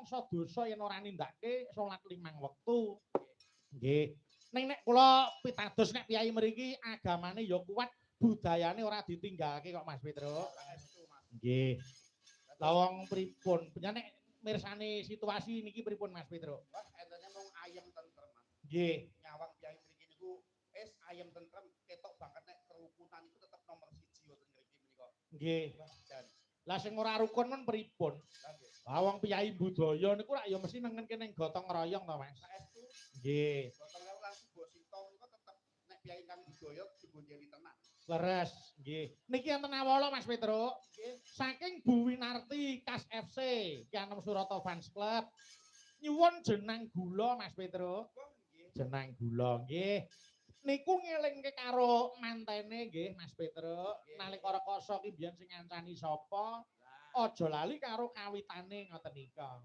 mangsa dosa yen ora nindakake salat 5 wektu. Nggih. Ning nek kula pitados nek piyai mriki agamane ya kuat, budayane ora ditinggalake kok Mas Petruk. Nggih. Lah wong pripun? Nek mirsani situasi niki pripun Mas Petruk? Wah, entene mung ayem tentrem, Mas. Nggih. Nyawang piyai mriki niku ayem tentrem, ketok banget nek kerukunan iku tetep nomor 1 wonten mriki menika. Nggih. Lah sing ora rukun men pripun? Lah nggih. Lah wong piyai budaya niku rak ya mesti nengen kene gotong royong to, Mas. Saestu. Nggih. Gotong royong lan subo sito niku tetep nek piyai kang budaya digonjeli tenan. Leres, nggih. Niki enten awala Mas Petruk. Nggih. Saking Bu Winarti Kas FC, Kianem Surata Fans Club. Nyuwun jenang gula Mas Petruk. Jenang gula nggih. Niku ngelingke karo mantene nggih Mas Petruk. Nalika rekoso ki biyen sing ngancani sapa? Aja lali karo kawitane ngoten nika.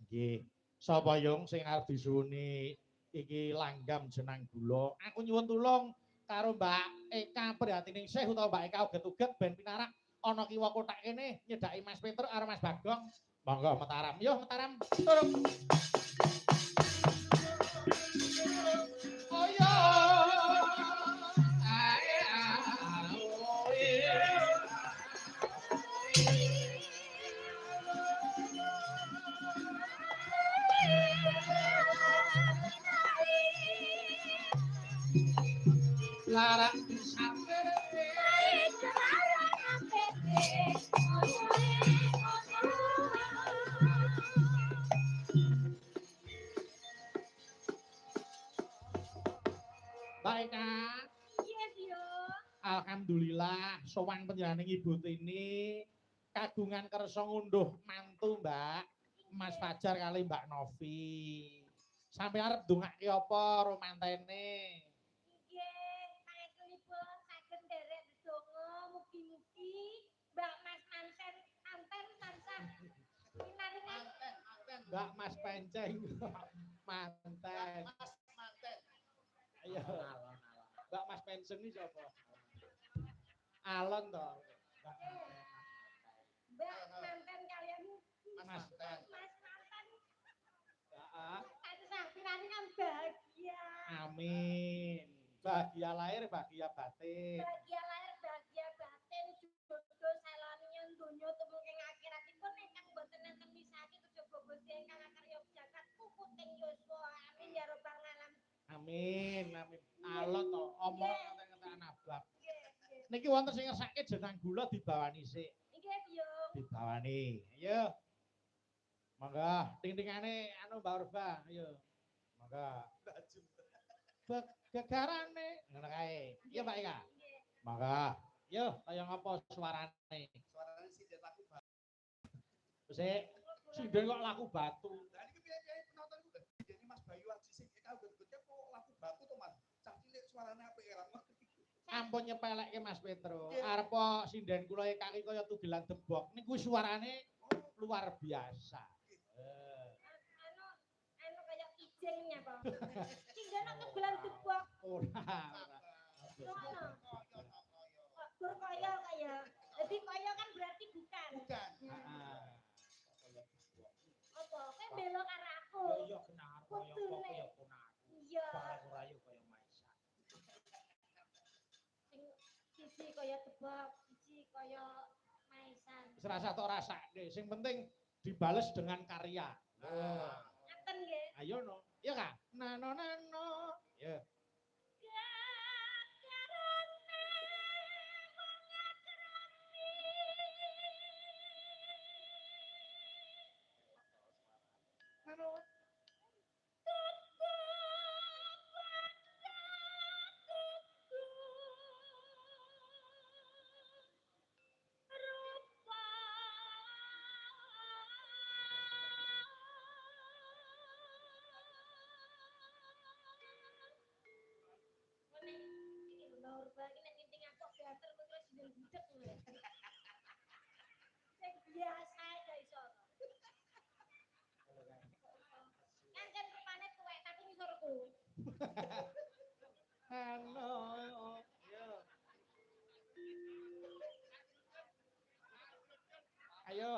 Nggih. Sapa yung sing arep disuwuni iki langgam jenang gula. Aku nyuwun tulung karo Mbak Eka Prihatiningsih utawa Mbak Eka uget-uget ben pinarak ana kiwa kotak kene nyedaki Mas Petruk karo Mas Bagong. Monggo Mataram. Yo Mataram. Turun. Oh yo. Lara sampe Baik, Kak. Yes, yo. Alhamdulillah sowan panjenengan Ibu Tini kagungan kersa ngunduh mantu, Mbak. Mas Fajar kali Mbak Novi. Sampai arep ndongake apa romantene? Nggih, pangapunipun saged nderek ndedonga mugi-mugi Mbak Mas Anten tansah pinaringan Mbak Mas Penceng. Manten. Mas manten. Ayo. Mbak Mas Penceng iki sapa? Alon to. Mbak manten kalian Mas Mas manten. Heeh. Tansah pinaringan bahagia. Amin. Bahagia lahir, bahagia batin. Bahagia lahir, bahagia batin, jodoh salamian donya tumungking akhiratipun ingkang boten enten misahake kejaba Gusti ingkang akarya jagat puputing yuswa. Amin ya rabbal alamin. Amin, amin. Alon to, omong ngeten-ngeten abab. Nggih. Niki wonten sing ngersake jenang gula dibawani sik. Nggih, Biung. Dibawani. Ayo. Monggo, ting-tingane anu Mbak Urba, ayo. Monggo. Gegarane ngono kae. Iya Mbak Eka. Nggih. Monggo. Yo, kaya ngapa suarane? Suarane sithik laku batu. Sik, sinden kok laku batu. Lah niki piye-piye penonton ku jadi Mas Bayu Aji sing kita uget-uget kok laku batu to Mas. Cak cilik suarane apik era. Ampun nyepelekke Mas Petro. Arep sinden kula kaki kaya tugelan debok. Niku suarane luar biasa. Anu kayak kijengnya, Pak. Sinden aku gelan debok. Ora. Gur kaya kaya. Jadi kaya kan berarti bukan. Bukan. Heeh. Apa? Kowe belok karo aku. Iya kenar kaya kaya ponaku. Iya. Barang ora yo kaya Maisa. Siji kaya debok, siji kaya maisan. Wis rasa tok rasake. Sing penting dibales dengan karya. Nah. Ngaten nggih. Ayo no. Iya Kak. Nano nano. Ya. Nano. Biasa aja iso. Kan kan rupane tuwek tapi ngisorku. Halo. Yo. Ayo.